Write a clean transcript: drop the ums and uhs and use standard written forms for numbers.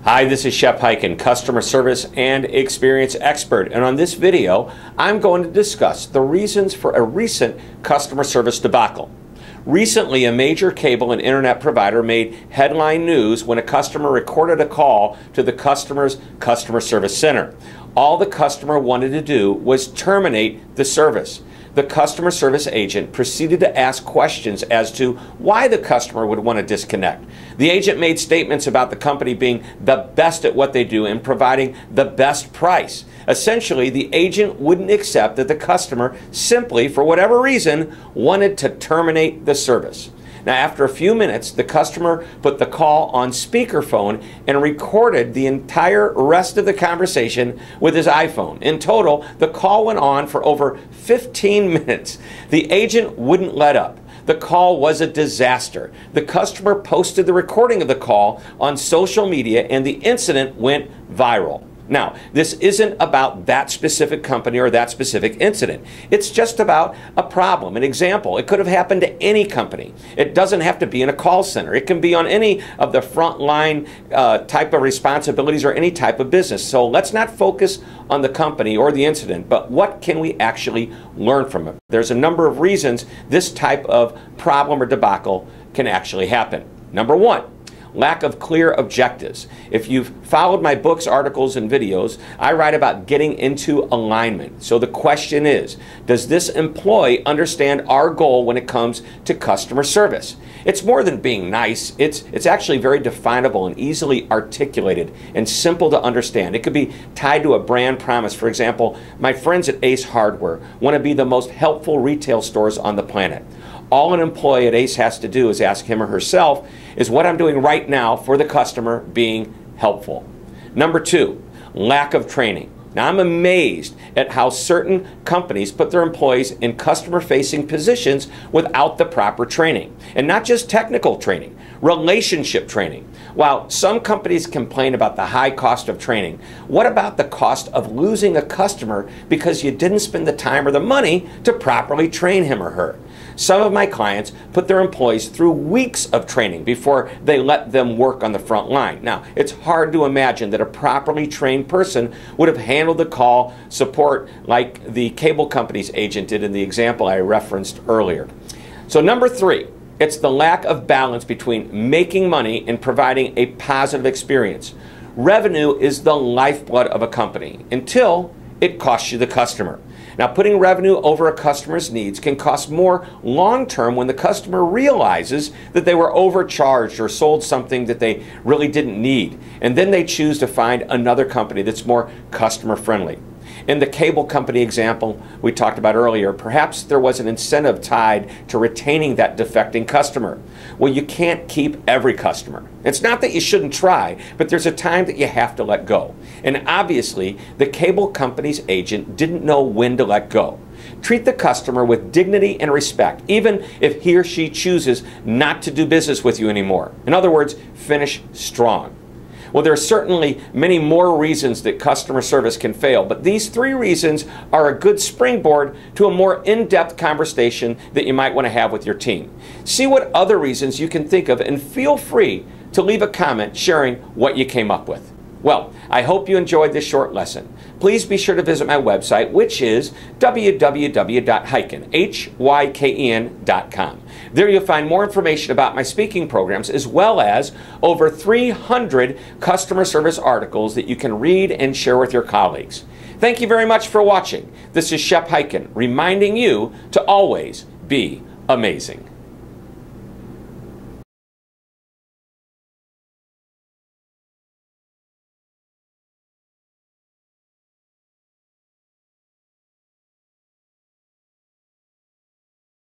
Hi, this is Shep Hyken, customer service and experience expert, and on this video I'm going to discuss the reasons for a recent customer service debacle. Recently, a major cable and internet provider made headline news when a customer recorded a call to the customer's customer service center. All the customer wanted to do was terminate the service. The customer service agent proceeded to ask questions as to why the customer would want to disconnect. The agent made statements about the company being the best at what they do and providing the best price. Essentially, the agent wouldn't accept that the customer simply, for whatever reason, wanted to terminate the service. Now, after a few minutes, the customer put the call on speakerphone and recorded the entire rest of the conversation with his iPhone. In total, the call went on for over 15 minutes. The agent wouldn't let up. The call was a disaster. The customer posted the recording of the call on social media and the incident went viral. Now, this isn't about that specific company or that specific incident. It's just about a problem, an example. It could have happened to any company. It doesn't have to be in a call center. It can be on any of the frontline type of responsibilities or any type of business. So let's not focus on the company or the incident, but what can we actually learn from it? There's a number of reasons this type of problem or debacle can actually happen. Number one, lack of clear objectives. If you've followed my books, articles, and videos, I write about getting into alignment. So the question is, does this employee understand our goal when it comes to customer service? It's more than being nice. It's actually very definable and easily articulated and simple to understand. It could be tied to a brand promise. For example, my friends at Ace Hardware want to be the most helpful retail stores on the planet. All an employee at Ace has to do is ask him or herself, is what I'm doing right now for the customer being helpful? Number two, lack of training. Now, I'm amazed at how certain companies put their employees in customer-facing positions without the proper training. And not just technical training, relationship training. While some companies complain about the high cost of training, what about the cost of losing a customer because you didn't spend the time or the money to properly train him or her? Some of my clients put their employees through weeks of training before they let them work on the front line. Now, it's hard to imagine that a properly trained person would have handled the call support like the cable company's agent did in the example I referenced earlier. So number three, it's the lack of balance between making money and providing a positive experience. Revenue is the lifeblood of a company until it costs you the customer. Now, putting revenue over a customer's needs can cost more long-term when the customer realizes that they were overcharged or sold something that they really didn't need, and then they choose to find another company that's more customer-friendly. In the cable company example we talked about earlier, perhaps there was an incentive tied to retaining that defecting customer. Well, you can't keep every customer. It's not that you shouldn't try, but there's a time that you have to let go. And obviously, the cable company's agent didn't know when to let go. Treat the customer with dignity and respect, even if he or she chooses not to do business with you anymore. In other words, finish strong. Well, there are certainly many more reasons that customer service can fail, but these three reasons are a good springboard to a more in-depth conversation that you might want to have with your team. See what other reasons you can think of and feel free to leave a comment sharing what you came up with. Well, I hope you enjoyed this short lesson. Please be sure to visit my website, which is www.hyken.com. There you'll find more information about my speaking programs, as well as over 300 customer service articles that you can read and share with your colleagues. Thank you very much for watching. This is Shep Hyken, reminding you to always be amazing.